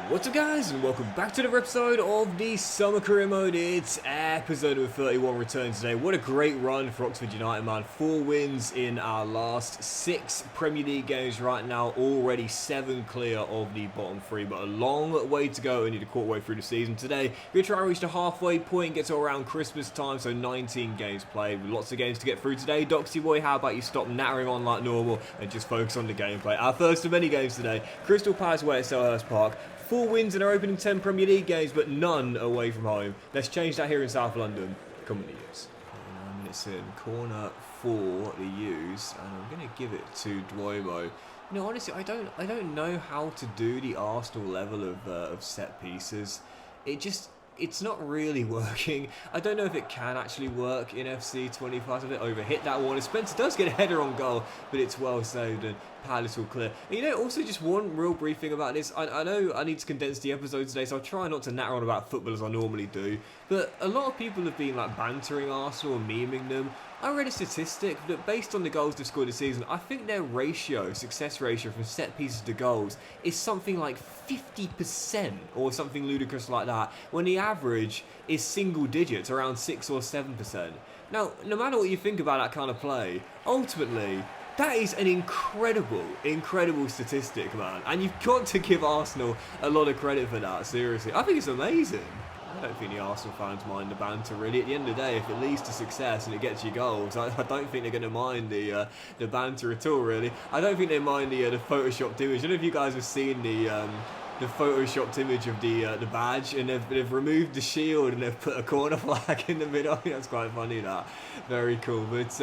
What's up guys, and welcome back to another episode of the Summer Career Mode. It's episode number 31 return today. What a great run for Oxford United, man. 4 wins in our last 6 Premier League games right now. Already 7 clear of the bottom 3, but a long way to go. We need a quarter way through the season today. We're going to try and reach the halfway point, get to around Christmas time, so 19 games played with lots of games to get through today. Doxy boy, how about you stop nattering on like normal and just focus on the gameplay. Our first of many games today. Crystal Palace away at Selhurst Park. 4 wins in our opening 10 Premier League games, but none away from home. Let's change that here in South London. Come on, the U's. 9 minutes in, corner for the U's, and I'm going to give it to Duomo. You know, honestly, I don't know how to do the Arsenal level of set pieces. It's not really working. I don't know if it can actually work in FC 25. A bit overhit that one. Spencer does get a header on goal, but it's well saved and Palace will clear. And you know, also just one real brief thing about this. I know I need to condense the episode today, so I'll try not to natter on about football as I normally do. But a lot of people have been like bantering Arsenal and memeing them. I read a statistic that based on the goals they've scored this season, I think their success ratio from set pieces to goals is something like 50% or something ludicrous like that, when the average is single digits, around 6 or 7%. Now, no matter what you think about that kind of play, ultimately, that is an incredible statistic, man. And you've got to give Arsenal a lot of credit for that, seriously. I think it's amazing. I don't think the Arsenal fans mind the banter, really. At the end of the day, if it leads to success and it gets you goals, I don't think they're going to mind the banter at all, really. I don't think they mind the photoshopped image. I don't know if you guys have seen the photoshopped image of the badge, and they've removed the shield and they've put a corner flag in the middle. I think that's quite funny, that. Very cool. But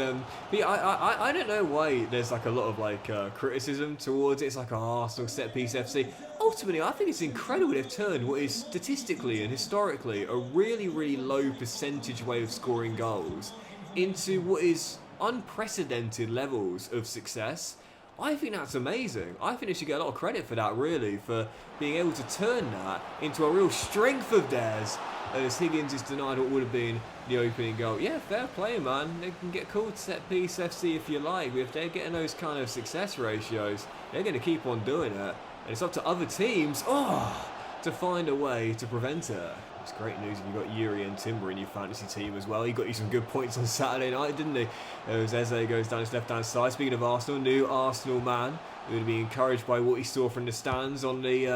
yeah, I don't know why there's like a lot of like criticism towards it. It's like, oh, Arsenal set piece FC. Ultimately, I think it's incredible they've turned what is statistically and historically a really low percentage way of scoring goals into what is unprecedented levels of success. I think that's amazing. I think they should get a lot of credit for that, really, for being able to turn that into a real strength of theirs, as Higgins is denied what would have been the opening goal. Yeah, fair play, man. They can get called set piece FC if you like, but if they're getting those kind of success ratios, they're going to keep on doing it. And it's up to other teams, to find a way to prevent it. It's great news if you've got Yuri and Timber in your fantasy team as well. He got you some good points on Saturday night, didn't he? As Eze goes down his left-hand side. Speaking of Arsenal, new Arsenal man. We're going to be encouraged by what he saw from the stands on the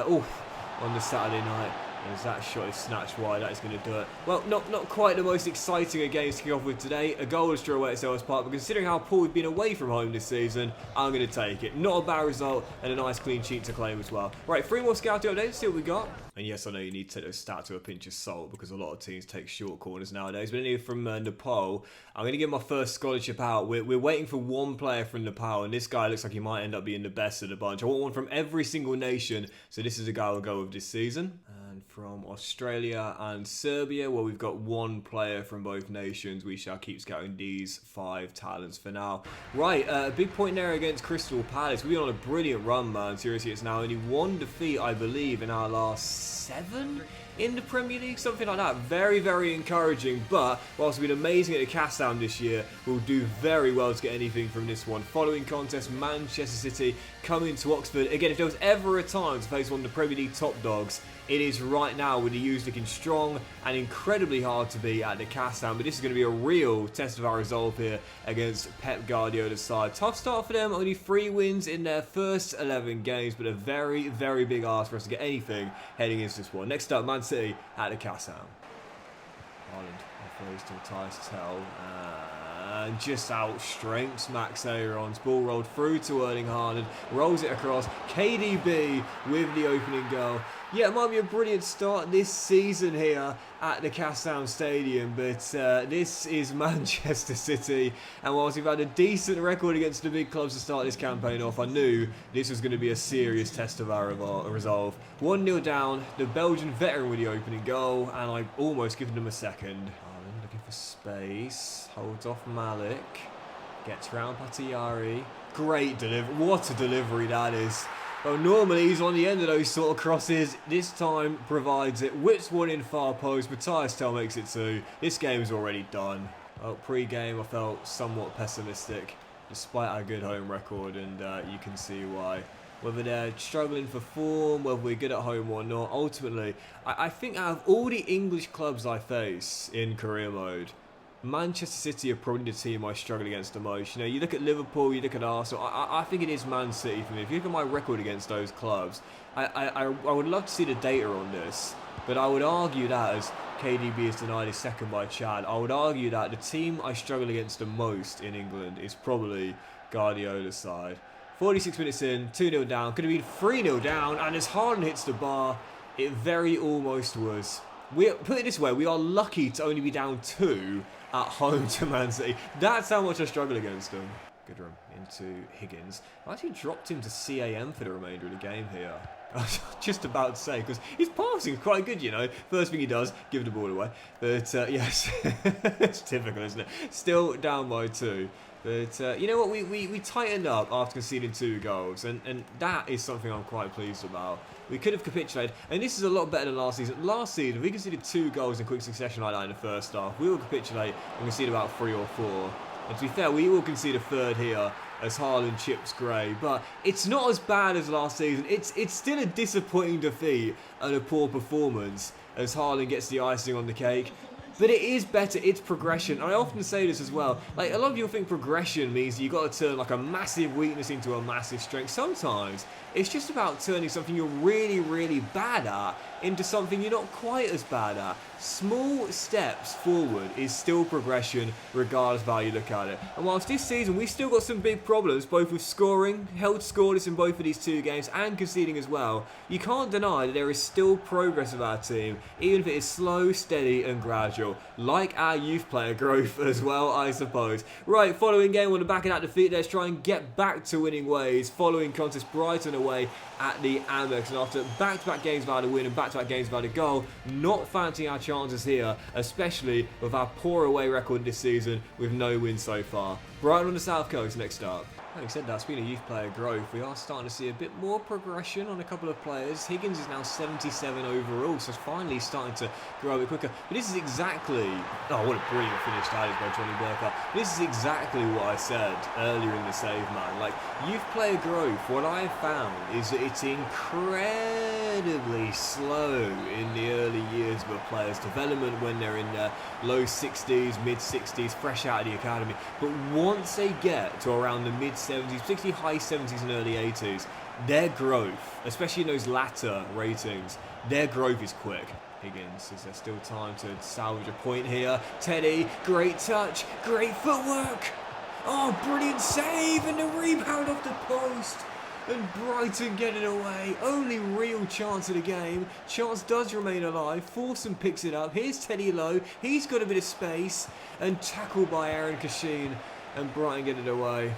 Saturday night. As that shot is snatched wide, that is going to do it. Well, not quite the most exciting of games to kick off with today. A goalless draw away at Selhurst Park, but considering how poor we've been away from home this season, I'm going to take it. Not a bad result, and a nice clean sheet to claim as well. Right, 3 more scouting updates, see what we got. And yes, I know you need to take those stats with a pinch of salt, because a lot of teams take short corners nowadays. But anyway, from Nepal, I'm going to get my first scholarship out. We're waiting for one player from Nepal, and this guy looks like he might end up being the best of the bunch. I want one from every single nation, so this is a guy we'll go with this season. And from Australia and Serbia, well, we've got one player from both nations. We shall keep scouting these 5 talents for now. Right, a big point there against Crystal Palace. We've been on a brilliant run, man. Seriously, it's now only 1 defeat, I believe, in our last 7 in the Premier League, something like that. Very encouraging, but whilst we've been amazing at the cast down this year, we'll do very well to get anything from this one. Following contest, Manchester City coming to Oxford. Again, if there was ever a time to face one of the Premier League top dogs, it is right now, with the U's looking strong and incredibly hard to beat at the cast down. But this is going to be a real test of our resolve here against Pep Guardiola's side. Tough start for them, only 3 wins in their first 11 games, but a very big ask for us to get anything heading into this one. Next up, Man City at the cast down. Ireland, referee still ties tail. And just outstrengths Max Aaron's ball rolled through to Erling Haaland, rolls it across. KDB with the opening goal. Yeah, it might be a brilliant start this season here at the Cast Down Stadium, but this is Manchester City, and whilst we've had a decent record against the big clubs to start this campaign off, I knew this was going to be a serious test of our resolve. 1-0 down, the Belgian veteran with the opening goal, and I've almost given them a second. Looking for space, holds off Malik, gets round Patayari. Great delivery, what a delivery that is. Well, normally he's on the end of those sort of crosses. This time provides it, whips one in far post, Matthias Tell makes it 2. This game is already done. Well, pre-game I felt somewhat pessimistic, despite our good home record, and you can see why. whether they're struggling for form, whether we're good at home or not. Ultimately, I think out of all the English clubs I face in career mode, Manchester City are probably the team I struggle against the most. You know, you look at Liverpool, you look at Arsenal. I think it is Man City for me. If you look at my record against those clubs, I would love to see the data on this, but I would argue that as KDB is denied his second by Chad, I would argue that the team I struggle against the most in England is probably Guardiola's side. 46 minutes in, 2-0 down, could have been 3-0 down, and as Haaland hits the bar, it very almost was. Put it this way, we are lucky to only be down 2 at home to Man City. That's how much I struggle against them. Good run into Higgins. I actually dropped him to CAM for the remainder of the game here. I was just about to say, because his passing is quite good, you know. First thing he does, give the ball away. But yes, it's typical, isn't it? Still down by 2. But you know what, we tightened up after conceding 2 goals, and that is something I'm quite pleased about. We could have capitulated, and this is a lot better than last season. Last season, we conceded 2 goals in quick succession like that in the first half. We will capitulate and concede about 3 or 4. And to be fair, we will concede a third here as Haaland chips Gray, but it's not as bad as last season. It's still a disappointing defeat and a poor performance as Haaland gets the icing on the cake. But it is better, it's progression. And I often say this as well. Like, a lot of people think progression means you've got to turn like a massive weakness into a massive strength. Sometimes it's just about turning something you're really, really bad at into something you're not quite as bad at. Small steps forward is still progression regardless of how you look at it. And whilst this season we've still got some big problems, both with scoring, held scoreless in both of these 2 games, and conceding as well, you can't deny that there is still progress of our team, even if it is slow, steady and gradual. Like our youth player growth as well, I suppose. Right, following game on the back of that defeat, let's try and get back to winning ways. Following contest, Brighton away at the Amex, and after back-to-back games without a win and back-to-back games without a goal, not fancying our chances here, especially with our poor away record this season with no wins so far. Brighton on the south coast next up. Having said that, speaking of youth player growth, we are starting to see a bit more progression on a couple of players. Higgins is now 77 overall, so it's finally starting to grow a bit quicker. But this is exactly... Oh, what a brilliant finish that is by Johnny Burker. This is exactly what I said earlier in the save, man. Like, youth player growth, what I have found is that it's incredibly slow in the early years of a player's development when they're in their low 60s, mid 60s, fresh out of the academy. But once they get to around the mid 70s, particularly high 70s and early 80s, their growth, especially in those latter ratings, their growth is quick. Higgins, is there still time to salvage a point here? Teddy, great touch, great footwork. Oh, brilliant save and the rebound off the post. And Brighton get it away. Only real chance of the game. Chance does remain alive. Forson picks it up. Here's Teddy Lowe. He's got a bit of space. And tackled by Aaron Kashin. And Brighton get it away.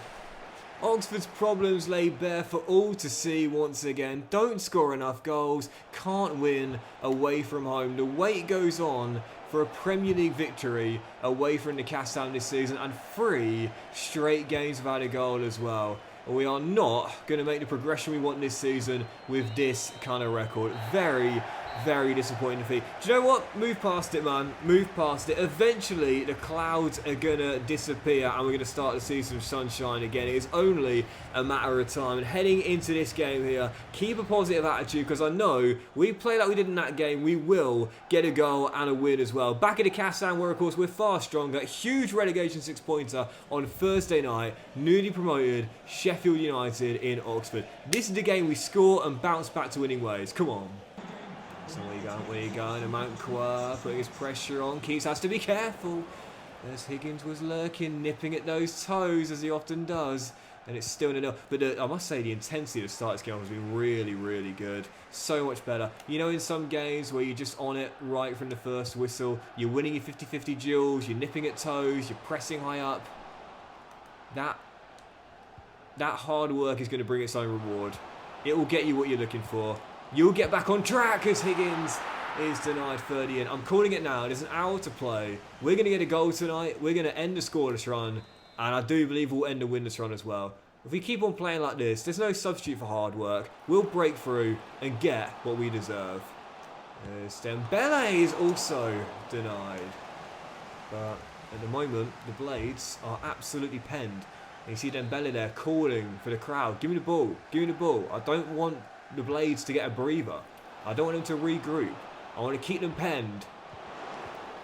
Oxford's problems lay bare for all to see once again. Don't score enough goals. Can't win away from home. The wait goes on for a Premier League victory away from Newcastle this season. And 3 straight games without a goal as well. We are not going to make the progression we want this season with this kind of record. Very, very disappointing defeat. Do you know what? Move past it, man. Move past it. Eventually, the clouds are going to disappear and we're going to start to see some sunshine again. It is only a matter of time. And heading into this game here, keep a positive attitude because I know we play like we did in that game. We will get a goal and a win as well. Back at the Cassan where, of course, we're far stronger. Huge relegation 6-pointer on Thursday night. Newly promoted Sheffield United in Oxford. This is the game we score and bounce back to winning ways. Come on. So where you going? And Mountquart putting his pressure on. Keeps has to be careful. As Higgins was lurking, nipping at those toes as he often does. And it's still 0-0. But I must say the intensity of the start of this game has been really, really good. So much better. You know, in some games where you're just on it right from the first whistle, you're winning your 50-50 duels, you're nipping at toes, you're pressing high up. That hard work is going to bring its own reward. It will get you what you're looking for. You'll get back on track as Higgins is denied 30 in. I'm calling it now. There's an hour to play. We're going to get a goal tonight. We're going to end the scoreless run. And I do believe we'll end the winless run as well. If we keep on playing like this, there's no substitute for hard work. We'll break through and get what we deserve. Dembele is also denied. But at the moment, the Blades are absolutely penned. And you see Dembele there calling for the crowd. Give me the ball. Give me the ball. I don't want the Blades to get a breather. I don't want them to regroup. I want to keep them penned.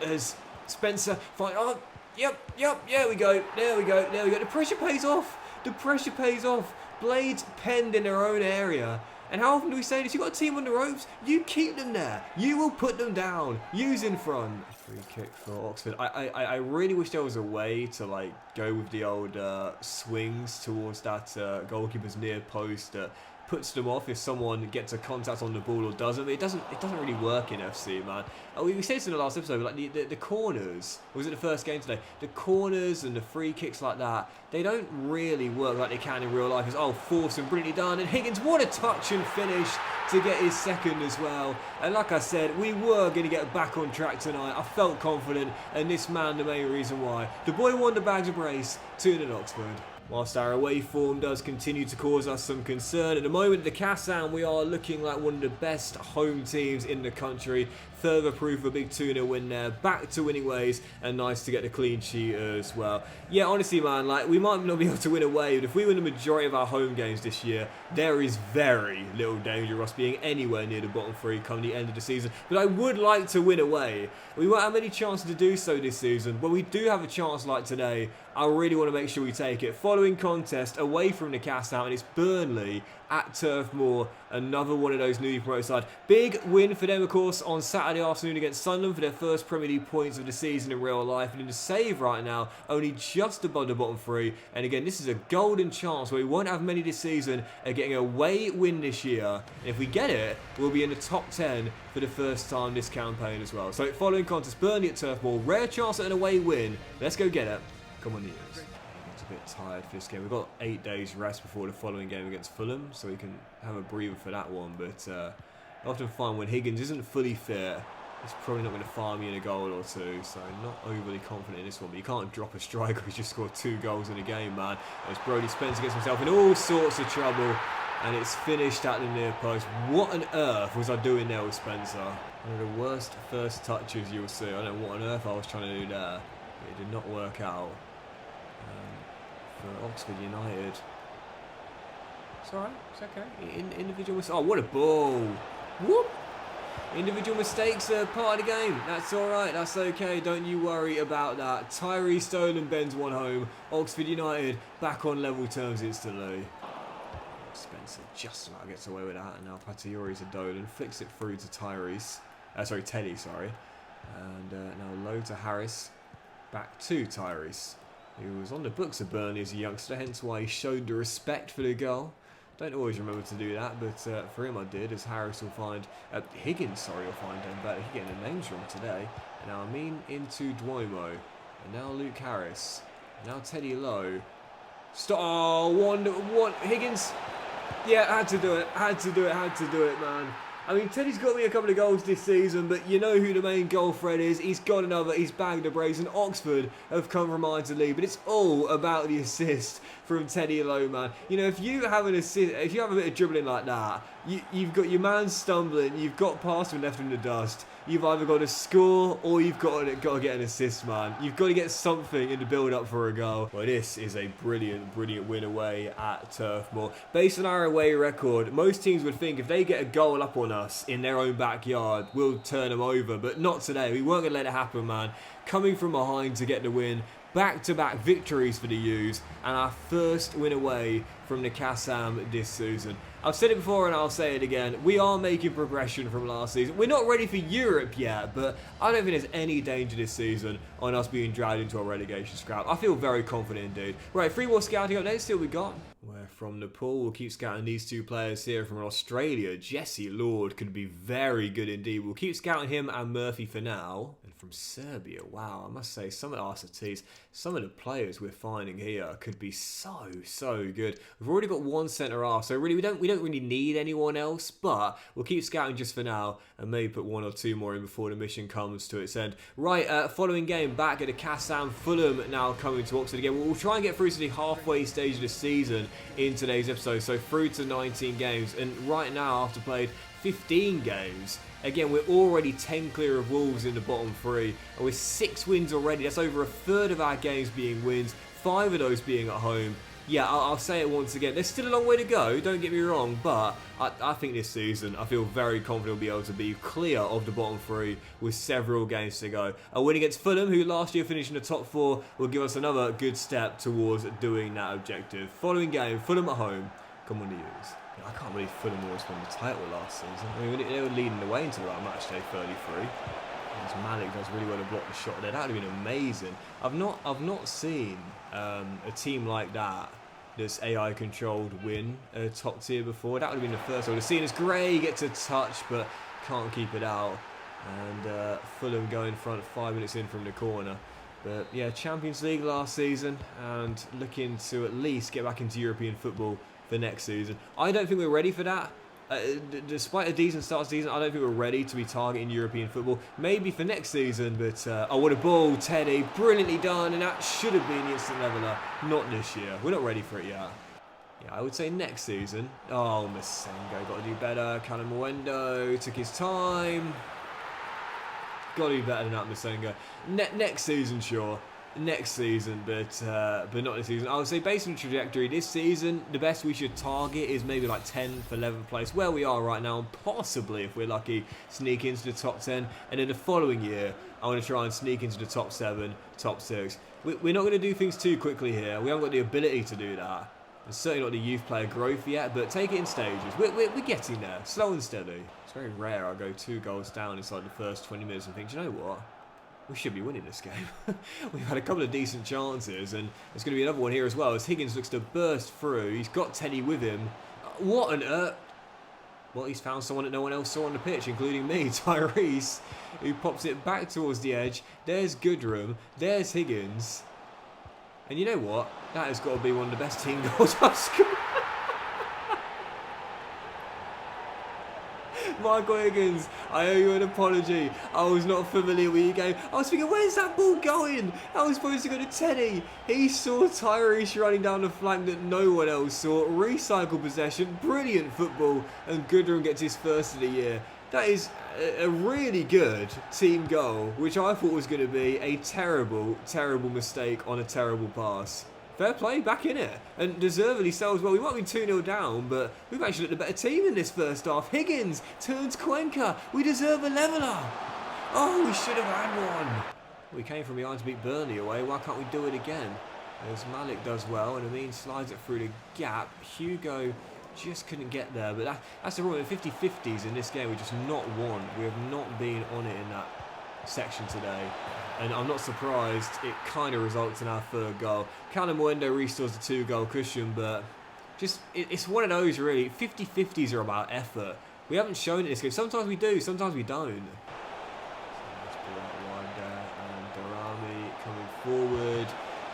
As Spencer finds... Oh, yep. There we go. The pressure pays off. The pressure pays off. Blades penned in their own area. And how often do we say this? You've got a team on the ropes. You keep them there. You will put them down. Use in front. Free kick for Oxford. I really wish there was a way to like go with the old swings towards that goalkeeper's near post that puts them off if someone gets a contact on the ball or doesn't. But it doesn't really work in FC, man. We said this in the last episode, but like the corners, or was it the first game today? The corners and the free kicks like that, they don't really work like they can in real life. It's forced and brilliantly done. And Higgins, what a touch and finish to get his second as well. And like I said, we were going to get back on track tonight. I felt confident, and this man, the main reason why. The boy won the bags of brace, 2-0 Oxford. Whilst our away form does continue to cause us some concern, at the moment at the Kassam we are looking like one of the best home teams in the country. Further proof of a big 2-0 win there, back to winning ways, and nice to get the clean sheet as well. Yeah, honestly man, like we might not be able to win away, but if we win the majority of our home games this year, there is very little danger of us being anywhere near the bottom three come the end of the season. But I would like to win away. We won't have many chances to do so this season, but we do have a chance like today. I really want to make sure we take it. Following contest away from the Newcastle, and it's Burnley at Turf Moor, another one of those newly promoted side. Big win for them, of course, on Saturday afternoon against Sunderland for their first Premier League points of the season in real life. And in the save right now, only just above the bottom three. And again, this is a golden chance where we won't have many this season at getting a away win this year. And if we get it, we'll be in the top 10 for the first time this campaign as well. So following contest, Burnley at Turf Moor, rare chance at an away win. Let's go get it. Come on, News. A bit tired for this game. We've got 8 days rest before the following game against Fulham, so we can have a breather for that one. But I often find when Higgins isn't fully fit, he's probably not going to farm you in a goal or two, so not overly confident in this one. But you can't drop a striker who's just scored 2 goals in a game, man. As Brody Spencer gets himself in all sorts of trouble, and it's finished at the near post. What on earth was I doing there with Spencer? One of the worst first touches you'll see. I don't know what on earth I was trying to do there, but it did not work out. For Oxford United. It's alright, it's okay. Individual mistakes. Oh, what a ball! Whoop! Individual mistakes are part of the game. That's alright, that's okay. Don't you worry about that. Tyree Stolen bends one home. Oxford United back on level terms instantly. Spencer just about gets away with that. And now Patiori to Dolan. Flicks it through to Tyrese. Teddy, sorry. And now low to Harris. Back to Tyrese. He was on the books of Burnley as a youngster, hence why he showed the respect for the goal. Don't always remember to do that, but for him I did, as Harris will find... Higgins, sorry, will find Dembele. He's getting the names wrong today. And now Amin into Duomo. And now Luke Harris. And now Teddy Lowe. Stop! Oh, Higgins! Yeah, had to do it, man. I mean, Teddy's got me a couple of goals this season, but you know who the main goal threat is. He's got another, he's bagged a brace, and Oxford have come from behind to lead. But it's all about the assist from Teddy Lowe, man. You know, if you have an assist, if you have a bit of dribbling like that, you've got your man stumbling, you've got past him left in the dust. You've either got to score or you've got to get an assist, man. You've got to get something in the build-up for a goal. Well, this is a brilliant win away at Turf Moor. Based on our away record, most teams would think if they get a goal up on us in their own backyard, we'll turn them over. But not today. We weren't going to let it happen, man. Coming from behind to get the win. Back-to-back victories for the U's, and our first win away from the Kassam this season. I've said it before and I'll say it again. We are making progression from last season. We're not ready for Europe yet, but I don't think there's any danger this season on us being dragged into a relegation scrap. I feel very confident indeed. Right, 3 more scouting updates. See what we got. Where from Nepal, we'll keep scouting these 2 players here. From Australia, Jesse Lord could be very good indeed. We'll keep scouting him and Murphy for now. And from Serbia, wow, I must say, some of the RCTs, some of the players we're finding here could be so good. We've already got 1 centre-half, so really we don't really need anyone else, but we'll keep scouting just for now and maybe put 1 or 2 more in before the mission comes to its end. Right, following game back at the Kassam, Fulham now coming to Oxford again. We'll try and get through to the halfway stage of the season in today's episode, so through to 19 games, and right now after played 15 games, again we're already 10 clear of Wolves in the bottom 3, and with 6 wins already. That's over a third of our games being wins, 5 of those being at home. yeah, I'll say it once again. There's still a long way to go, don't get me wrong, but I think this season, I feel very confident we'll be able to be clear of the bottom three with several games to go. A win against Fulham, who last year finished in the top four, will give us another good step towards doing that objective. Following game, Fulham at home. Come on, the Ewes. I can't believe Fulham almost won the title last season. I mean, they were leading the way into the match day 33. As Malik does really well to block the shot there. That would have been amazing. I've not seen a team like that that's AI controlled win a top tier before. That would have been the first I would have seen. As Gray gets a touch but can't keep it out. And Fulham go in front 5 minutes in from the corner. But yeah, Champions League last season and looking to at least get back into European football for next season. I don't think we're ready for that. Despite a decent start to the season, I don't think we're ready to be targeting European football. Maybe for next season, but oh, what a ball, Teddy. Brilliantly done, and that should have been the instant leveller. Not this year. We're not ready for it yet. Yeah, I would say next season. Oh, Masengo got to do better. Callum Mwendo took his time. Got to do better than that, Masengo. Next season, sure. Next season, but not this season. I would say based on the trajectory this season, the best we should target is maybe like 10th, 11th place, where we are right now, and possibly, if we're lucky, sneak into the top 10. And then the following year, I want to try and sneak into the top 7, top 6. We're not going to do things too quickly here. We haven't got the ability to do that. It's certainly not the youth player growth yet, but take it in stages. We're getting there, slow and steady. It's very rare I go 2 goals down inside the first 20 minutes and think, do you know what? We should be winning this game. We've had a couple of decent chances, and there's going to be another one here as well, as Higgins looks to burst through. He's got Teddy with him. What on earth? Well, he's found someone that no one else saw on the pitch, including me, Tyrese, who pops it back towards the edge. There's Goodrum. There's Higgins. And you know what? That has got to be one of the best team goals I've scored. Michael Higgins, I owe you an apology. I was not familiar with your game. I was thinking, where's that ball going? I was supposed to go to Teddy. He saw Tyrese running down the flank that no one else saw. Recycle possession, brilliant football, and Goodrum gets his first of the year. That is a really good team goal, which I thought was going to be a terrible, terrible mistake on a terrible pass. Fair play, back in it. And deservedly so as well. We might be 2-0 down, but we've actually looked a better team in this first half. Higgins turns Cuenca. We deserve a leveller. Oh, we should have had one. We came from behind to beat Burnley away. Why can't we do it again? As Malik does well, and Amin slides it through the gap. Hugo just couldn't get there. But that's the problem. 50-50s in this game. We just not won. We have not been on it in that section today. And I'm not surprised it kind of results in our third goal. Callum Mwendo restores the 2-goal cushion, but just it's one of those really. 50-50s are about effort. We haven't shown it in this game. Sometimes we do, sometimes we don't. So let's pull out wide there, and Darami coming forward.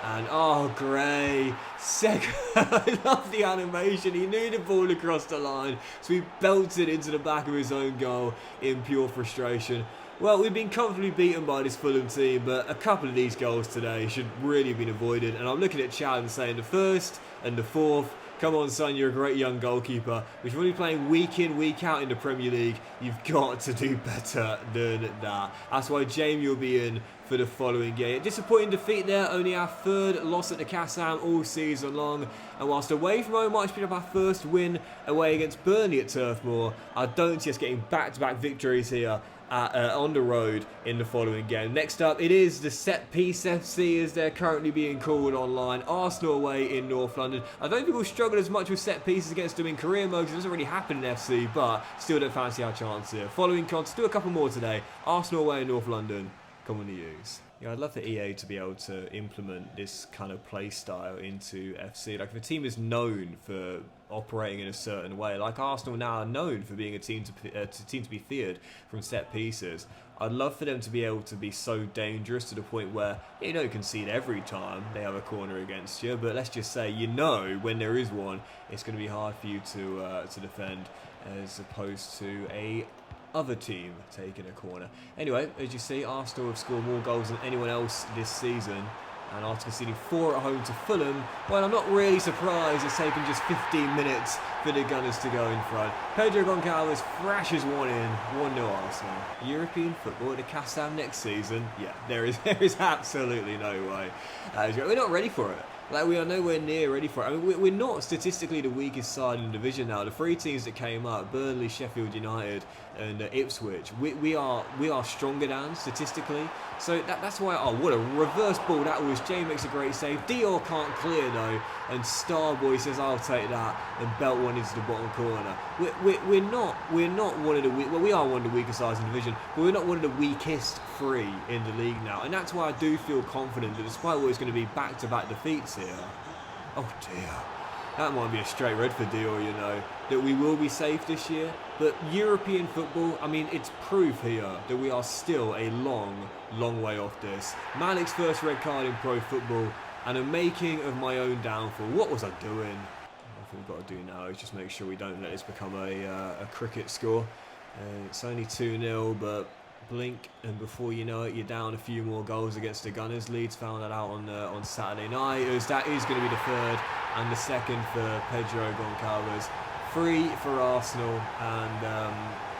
And oh, Gray, second. I love the animation. He knew the ball across the line, so he belted it into the back of his own goal in pure frustration. Well, we've been comfortably beaten by this Fulham team, but a couple of these goals today should really have been avoided. And I'm looking at Chad and saying the first and the fourth, come on, son, you're a great young goalkeeper. If you're only playing week in, week out in the Premier League, you've got to do better than that. That's why Jamie will be in for the following game. Disappointing defeat there, only our third loss at the Kassam all season long. And whilst away from home might have been our first win away against Burnley at Turf Moor, I don't see us getting back-to-back victories here on the road in the following game. Next up, it is the Set Piece FC, as they're currently being called online. Arsenal away in North London. I don't think we'll struggle as much with set pieces against them in career mode, because it doesn't really happen in FC, but still don't fancy our chance here. Following contest, do a couple more today. Arsenal away in North London. Come on, the Ewes. Yeah, I'd love for EA to be able to implement this kind of play style into FC. Like, if a team is known for operating in a certain way, like Arsenal now are known for being a team to be feared from set pieces, I'd love for them to be able to be so dangerous to the point where you don't concede every time they have a corner against you, but let's just say when there is one, it's going to be hard for you to defend, as opposed to a other team taking a corner. Anyway, as you see, Arsenal have scored more goals than anyone else this season, and after conceding 4 at home to Fulham, well, I'm not really surprised it's taken just 15 minutes for the Gunners to go in front. Pedro Goncalves thrashes one in, 1-0 Arsenal. European football at the Kassam next season? Yeah, there is absolutely no way. We're not ready for it. Like, we are nowhere near ready for it. I mean, we're not statistically the weakest side in the division now. The three teams that came up, Burnley, Sheffield United and Ipswich, we are stronger than statistically. So that's why, oh, what a reverse ball that was. Jay makes a great save. Dior can't clear though, and Starboy says, I'll take that, and belt one into the bottom corner. We're not one of the well, we are one of the weakest sides in the division, but we're not one of the weakest three in the league now, and that's why I do feel confident that despite what is going to be back-to-back defeats here, oh dear, that might be a straight red for Dior, you know, that we will be safe this year. But European football, I mean, it's proof here that we are still a long way off this. Malik's first red card in pro football and a making of my own downfall. What was I doing? What we've got to do now is just make sure we don't let this become a cricket score. It's only 2-0, but blink and before you know it, you're down a few more goals against the Gunners. Leeds found that out on Saturday night, as that is going to be the third and the second for Pedro Goncalves. 3 for Arsenal, and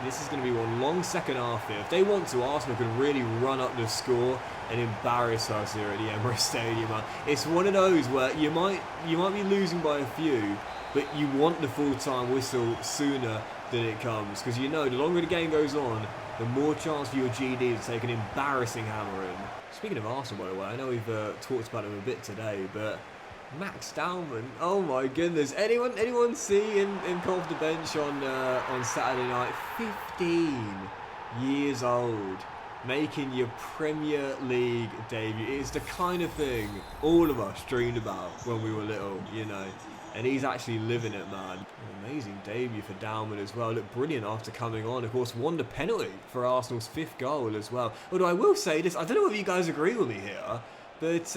this is going to be one long second half here. If they want to, Arsenal could really run up the score and embarrass us here at the Emirates Stadium. It's one of those where you might be losing by a few, but you want the full-time whistle sooner than it comes, because you know the longer the game goes on, the more chance for your GD to take an embarrassing hammering. Speaking of Arsenal, by the way, I know we've talked about them a bit today, but Max Dowman, oh my goodness! Anyone see him come off the bench on Saturday night? 15 years old, making your Premier League debut. It's the kind of thing all of us dreamed about when we were little, you know. And he's actually living it, man. An amazing debut for Dowman as well. Looked brilliant after coming on. Of course, won the penalty for Arsenal's 5th goal as well. Although I will say this, I don't know whether you guys agree with me here, but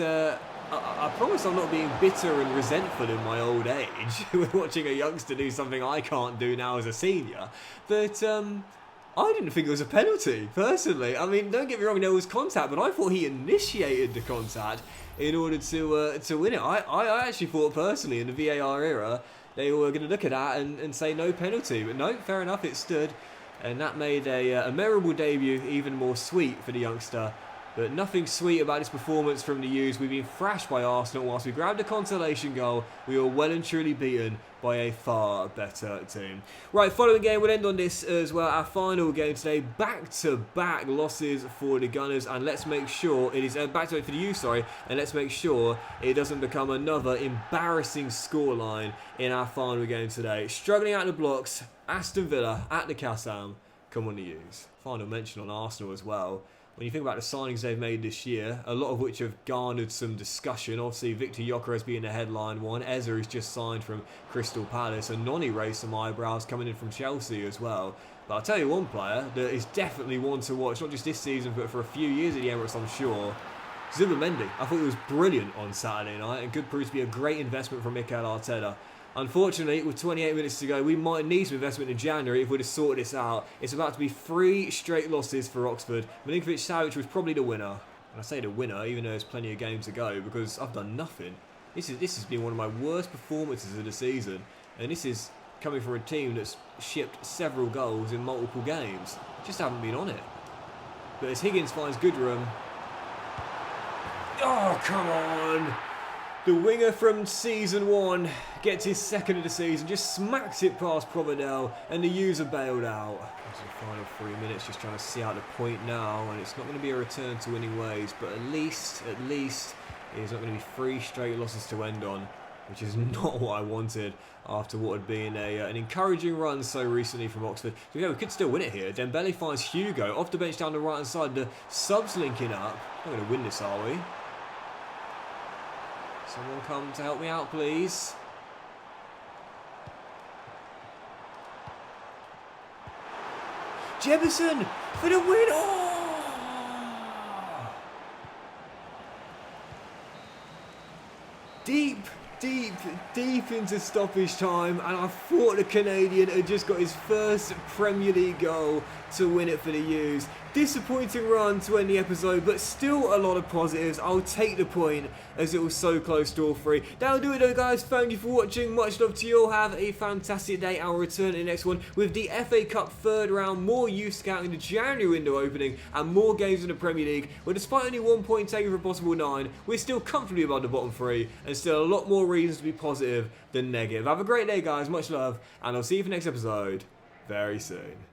I promise I'm not being bitter and resentful in my old age with watching a youngster do something I can't do now as a senior. But I didn't think it was a penalty, personally. I mean, don't get me wrong, there was contact, but I thought he initiated the contact in order to win it. I actually thought, personally, in the VAR era, they were going to look at that and say no penalty. But no, fair enough, it stood. And that made a memorable debut even more sweet for the youngster. But nothing sweet about his performance from the U's. We've been thrashed by Arsenal. Whilst we grabbed a consolation goal, we were well and truly beaten by a far better team. Right, following game, we'll end on this as well. Our final game today, back-to-back losses for the Gunners, and let's make sure it is back-to-back for the U's, sorry, and let's make sure it doesn't become another embarrassing scoreline in our final game today. Struggling out the blocks, Aston Villa at the Kassam. Come on, the U's. Final mention on Arsenal as well. When you think about the signings they've made this year, a lot of which have garnered some discussion. Obviously, Victor Gyokores being the headline one. Eza is just signed from Crystal Palace. And Noni raised some eyebrows coming in from Chelsea as well. But I'll tell you one player that is definitely one to watch, not just this season, but for a few years at the Emirates, I'm sure. Zubimendi. I thought he was brilliant on Saturday night and could prove to be a great investment from Mikel Arteta. Unfortunately, with 28 minutes to go, we might need some investment in January if we'd have sorted this out. It's about to be 3 straight losses for Oxford. Milinkovic-Savic was probably the winner. And I say the winner, even though there's plenty of games to go, because I've done nothing. This has been one of my worst performances of the season. And this is coming from a team that's shipped several goals in multiple games. Just haven't been on it. But as Higgins finds good room... Oh, come on! The winger from season 1 gets his second of the season, just smacks it past Providel, and the user bailed out. It's the final 3 minutes, just trying to see out the point now, and it's not going to be a return to winning ways, but at least, it's not going to be 3 straight losses to end on, which is not what I wanted after what had been an encouraging run so recently from Oxford. So yeah, we could still win it here. Dembele finds Hugo off the bench down the right hand side, the subs linking up. Not going to win this, are we? Someone come to help me out, please. Jefferson for the win! Oh! Deep into stoppage time, and I thought the Canadian had just got his first Premier League goal to win it for the U's. Disappointing run to end the episode, but still a lot of positives. I'll take the point as it was so close to all three. That'll do it though, guys. Thank you for watching. Much love to you all. Have a fantastic day. I'll return in the next one with the FA Cup third round, more youth scouting, the January window opening, and more games in the Premier League, where despite only 1 point taken for a possible 9, we're still comfortably above the bottom 3, and still a lot more reasons to be positive than negative. Have a great day, guys. Much love, and I'll see you for the next episode very soon.